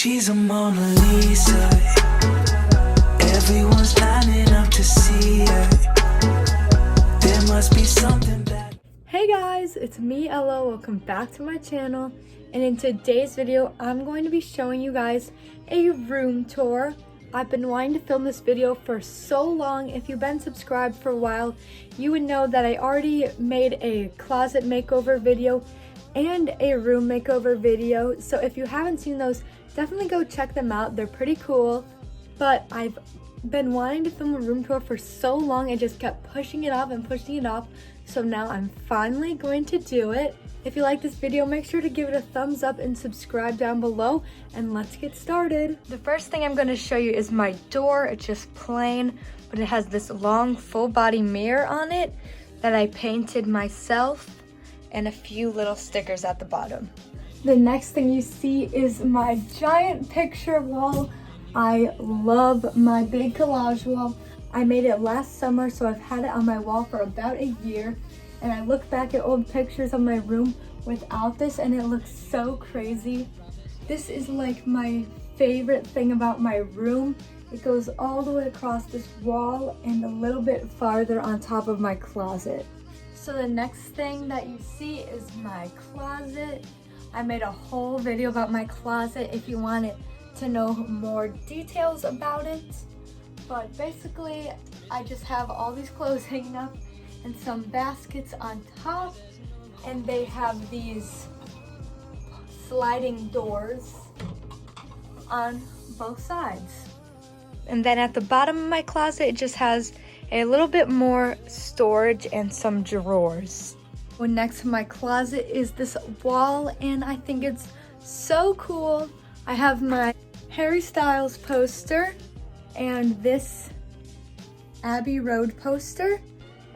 She's a Mona Lisa. Everyone's lining up to see her. There must be something bad. Hey guys, it's me, Ella. Welcome back to my channel. And in today's video, I'm going to be showing you guys a room tour. I've been wanting to film this video for so long. If you've been subscribed for a while, you would know that I already made a closet makeover video and a room makeover video. So if you haven't seen those, definitely go check them out. They're pretty cool. But I've been wanting to film a room tour for so long, I just kept pushing it off and pushing it off. So now I'm finally going to do it. If you like this video, make sure to give it a thumbs up and subscribe down below, and let's get started. The first thing I'm going to show you is my door. It's just plain, but it has this long full body mirror on it that I painted myself and a few little stickers at the bottom. The next thing you see is my giant picture wall. I love my big collage wall. I made it last summer, so I've had it on my wall for about a year. And I look back at old pictures of my room without this and it looks so crazy. This is like my favorite thing about my room. It goes all the way across this wall and a little bit farther on top of my closet. So the next thing that you see is my closet. I made a whole video about my closet if you wanted to know more details about it. But basically, I just have all these clothes hanging up and some baskets on top, and they have these sliding doors on both sides. And then at the bottom of my closet, it just has a little bit more storage and some drawers. Well, next to my closet is this wall, and I think it's so cool. I have my Harry Styles poster and this Abbey Road poster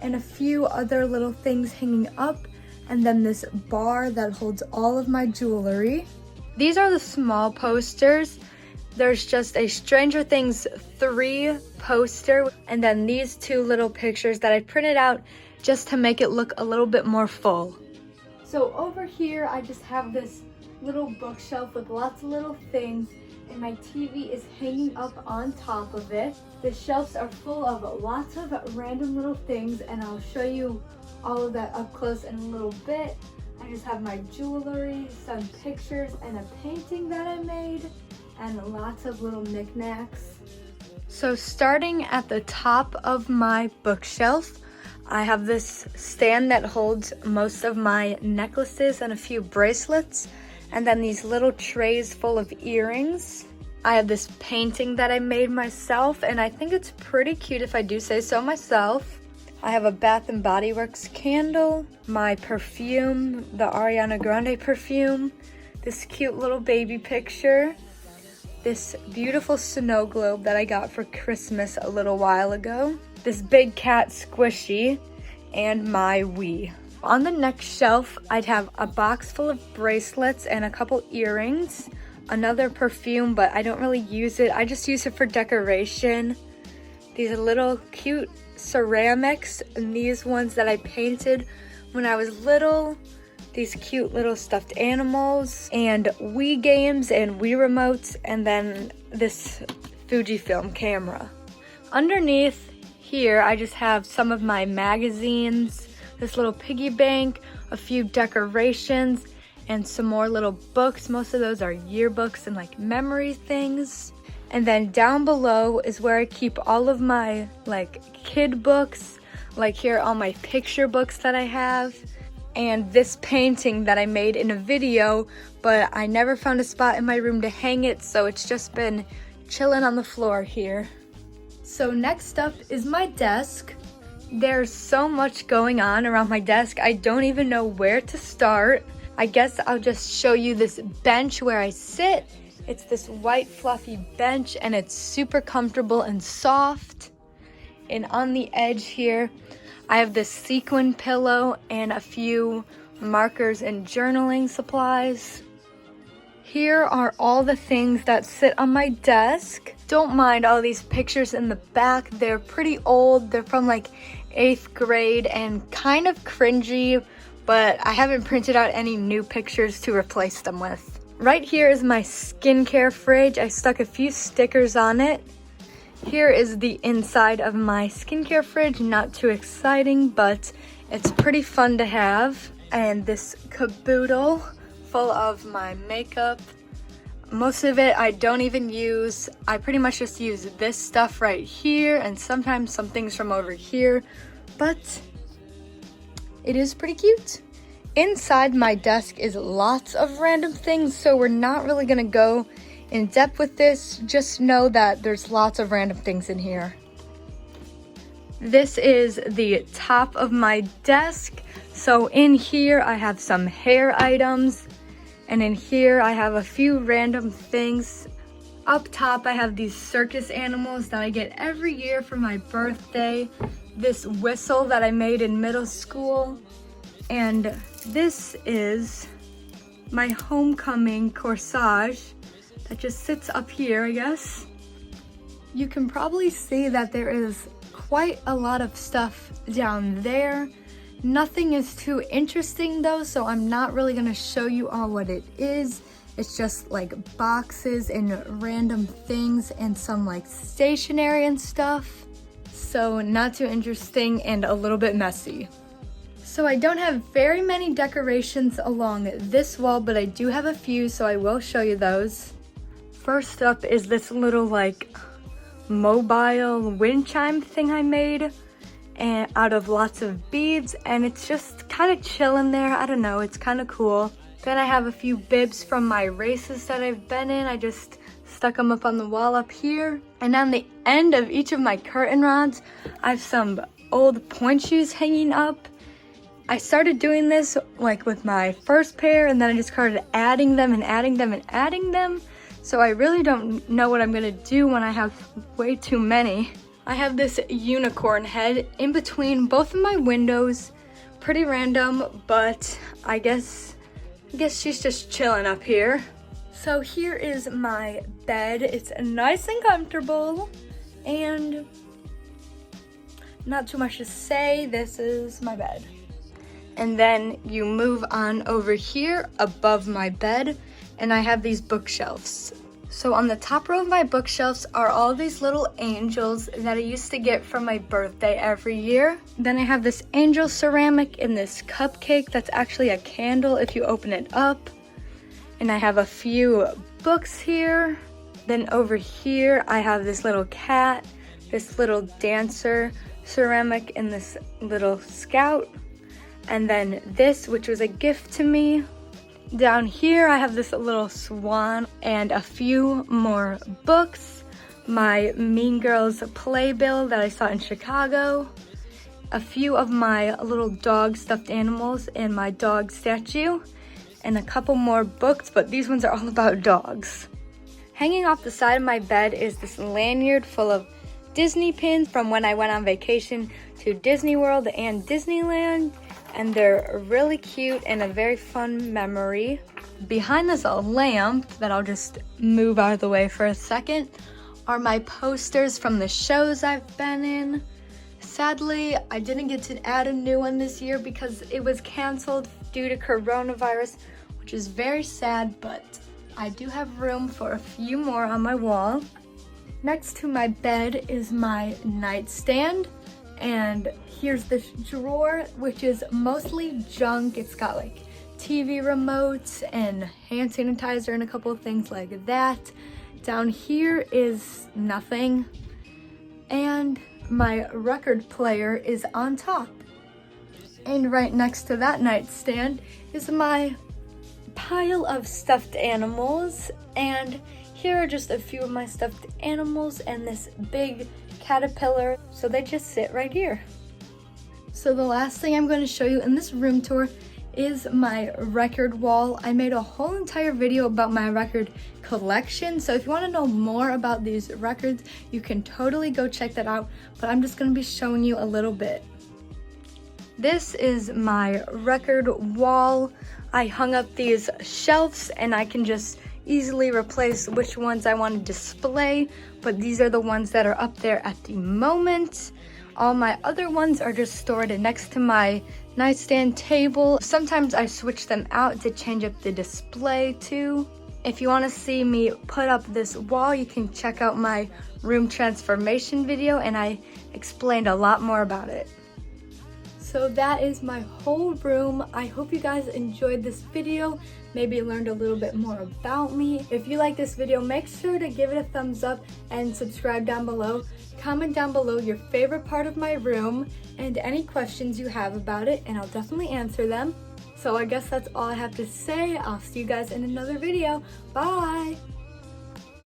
and a few other little things hanging up, and then this bar that holds all of my jewelry. These are the small posters. There's just a Stranger Things 3 poster, and then these two little pictures that I printed out just to make it look a little bit more full. So over here, I just have this little bookshelf with lots of little things, and my TV is hanging up on top of it. The shelves are full of lots of random little things, and I'll show you all of that up close in a little bit. I just have my jewelry, some pictures, and a painting that I made, and lots of little knickknacks. So starting at the top of my bookshelf, I have this stand that holds most of my necklaces and a few bracelets, and then these little trays full of earrings. I have this painting that I made myself, and I think it's pretty cute if I do say so myself. I have a Bath & Body Works candle, my perfume, the Ariana Grande perfume, this cute little baby picture, this beautiful snow globe that I got for Christmas a little while ago, this big cat squishy, and my Wii. On the next shelf, I'd have a box full of bracelets and a couple earrings, another perfume, but I don't really use it. I just use it for decoration. These little cute ceramics, and these ones that I painted when I was little. These cute little stuffed animals, and Wii games and Wii remotes, and then this Fujifilm camera. Underneath here, I just have some of my magazines, this little piggy bank, a few decorations, and some more little books. Most of those are yearbooks and like memory things. And then down below is where I keep all of my like kid books. Like here are all my picture books that I have. And this painting that I made in a video, but I never found a spot in my room to hang it, so it's just been chilling on the floor here. So next up is my desk. There's so much going on around my desk, I don't even know where to start. I guess I'll just show you this bench where I sit. It's this white fluffy bench, and it's super comfortable and soft. And on the edge here, I have this sequin pillow and a few markers and journaling supplies. Here are all the things that sit on my desk. Don't mind all these pictures in the back. They're pretty old. They're from like 8th grade and kind of cringy, but I haven't printed out any new pictures to replace them with. Right here is my skincare fridge. I stuck a few stickers on it. Here is the inside of my skincare fridge. Not too exciting, but it's pretty fun to have. And this caboodle full of my makeup. Most of it I don't even use. I pretty much just use this stuff right here and sometimes some things from over here, but it is pretty cute. Inside my desk is lots of random things, so we're not really gonna go in depth with this. Just know that there's lots of random things in here. This is the top of my desk. So in here I have some hair items. And in here, I have a few random things. Up top, I have these circus animals that I get every year for my birthday. This whistle that I made in middle school. And this is my homecoming corsage that just sits up here, I guess. You can probably see that there is quite a lot of stuff down there. Nothing is too interesting though, so I'm not really gonna show you all what it is. It's just like boxes and random things and some like stationery and stuff. So not too interesting and a little bit messy. So I don't have very many decorations along this wall, but I do have a few, so I will show you those. First up is this little like mobile wind chime thing I made. And out of lots of beads, and it's just kind of chilling there. I don't know, it's kind of cool. Then I have a few bibs from my races that I've been in. I just stuck them up on the wall up here. And on the end of each of my curtain rods, I have some old point shoes hanging up. I started doing this like with my first pair, and then I just started adding them and adding them and adding them. So I really don't know what I'm gonna do when I have way too many. I have this unicorn head in between both of my windows. Pretty random, but I guess she's just chilling up here. So here is my bed. It's nice and comfortable and not too much to say. This is my bed. And then you move on over here above my bed and I have these bookshelves. So on the top row of my bookshelves are all these little angels that I used to get for my birthday every year. Then I have this angel ceramic and this cupcake that's actually a candle if you open it up. And I have a few books here. Then over here I have this little cat, this little dancer ceramic, and this little scout. And then this, which was a gift to me. Down here I have this little swan and a few more books. My Mean Girls playbill that I saw in Chicago. A few of my little dog stuffed animals and my dog statue. And a couple more books, but these ones are all about dogs. Hanging off the side of my bed is this lanyard full of Disney pins from when I went on vacation to Disney World and Disneyland. And they're really cute and a very fun memory. Behind this lamp that I'll just move out of the way for a second are my posters from the shows I've been in. Sadly, I didn't get to add a new one this year because it was canceled due to coronavirus, which is very sad, but I do have room for a few more on my wall. Next to my bed is my nightstand. And here's this drawer, which is mostly junk. It's got like TV remotes and hand sanitizer and a couple of things like that. Down here is nothing. And my record player is on top. And right next to that nightstand is my pile of stuffed animals. And here are just a few of my stuffed animals and this big caterpillar, so they just sit right here. So the last thing I'm going to show you in this room tour is my record wall. I made a whole entire video about my record collection, so if you want to know more about these records, you can totally go check that out, but I'm just going to be showing you a little bit. This is my record wall. I hung up these shelves and I can just easily replace which ones I want to display, but these are the ones that are up there at the moment. All my other ones are just stored next to my nightstand table. Sometimes I switch them out to change up the display too. If you want to see me put up this wall, you can check out my room transformation video, and I explained a lot more about it. So that is my whole room. I hope you guys enjoyed this video, maybe learned a little bit more about me. If you like this video, make sure to give it a thumbs up and subscribe down below. Comment down below your favorite part of my room and any questions you have about it, and I'll definitely answer them. So I guess that's all I have to say. I'll see you guys in another video. Bye!